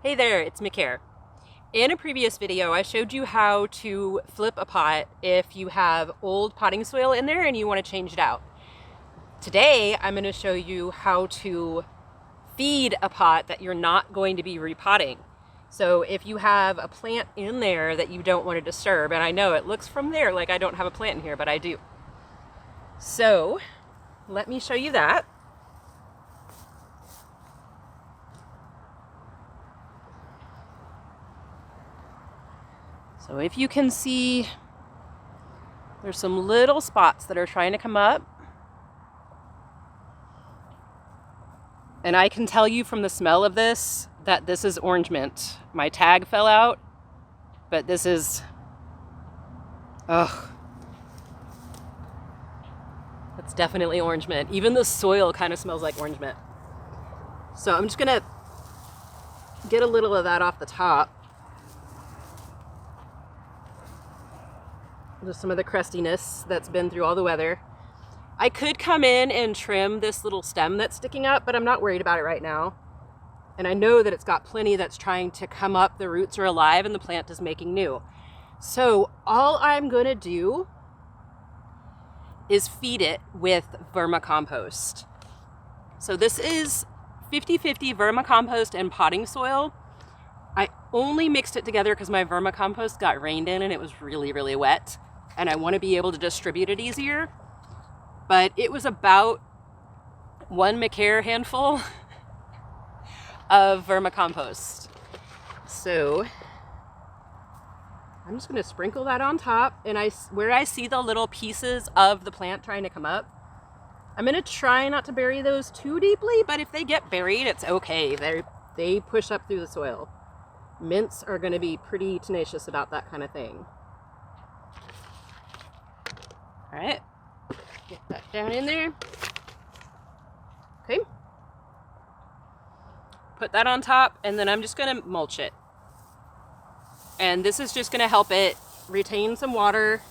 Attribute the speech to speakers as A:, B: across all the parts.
A: Hey there, it's McCare. In a previous video, I showed you how to flip a pot if you have old potting soil in there and you want to change it out. Today, I'm going to show you how to feed a pot that you're not going to be repotting. So if you have a plant in there that you don't want to disturb, and I know it looks from there like I don't have a plant in here, but I do. So let me show you that. So if you can see, there's some little spots that are trying to come up. And I can tell you from the smell of this that this is orange mint. My tag fell out, but this is, ugh. That's definitely orange mint. Even the soil kind of smells like orange mint. So I'm just gonna get a little of that off the top. Just some of the crustiness that's been through all the weather. I could come in and trim this little stem that's sticking up, but I'm not worried about it right now. And I know that it's got plenty that's trying to come up. The roots are alive and the plant is making new. So all I'm gonna do is feed it with vermicompost. So this is 50-50 vermicompost and potting soil. I only mixed it together because my vermicompost got rained in and it was really, really wet. And I want to be able to distribute it easier. But it was about one McCare handful of vermicompost. So I'm just going to sprinkle that on top. And where I see the little pieces of the plant trying to come up, I'm going to try not to bury those too deeply, but if they get buried, it's okay. They push up through the soil. Mints are going to be pretty tenacious about that kind of thing. All right, get that down in there. Okay. Put that on top, and then I'm just going to mulch it. And this is just going to help it retain some water,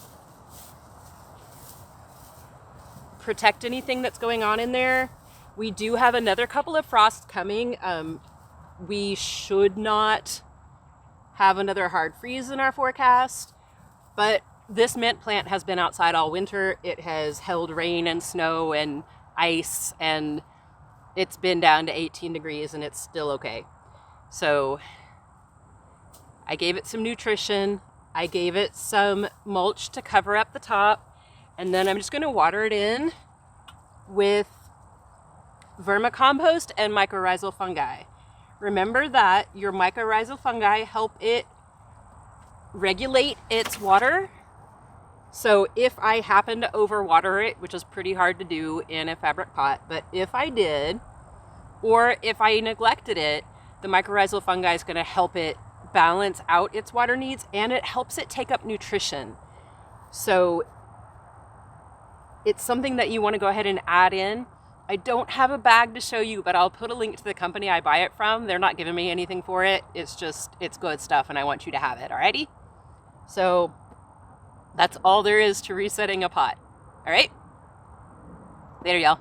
A: protect anything that's going on in there. We do have another couple of frosts coming. We should not have another hard freeze in our forecast, but this mint plant has been outside all winter. It has held rain and snow and ice, and it's been down to 18 degrees and it's still okay. So I gave it some nutrition. I gave it some mulch to cover up the top, and then I'm just going to water it in with vermicompost and mycorrhizal fungi. Remember that your mycorrhizal fungi help it regulate its water. So if I happen to overwater it, which is pretty hard to do in a fabric pot, but if I did, or if I neglected it, the mycorrhizal fungi is going to help it balance out its water needs, and it helps it take up nutrition. So it's something that you want to go ahead and add in. I don't have a bag to show you, but I'll put a link to the company I buy it from. They're not giving me anything for it. It's good stuff, and I want you to have it, alrighty? So that's all there is to resetting a pot. All right? Later, y'all.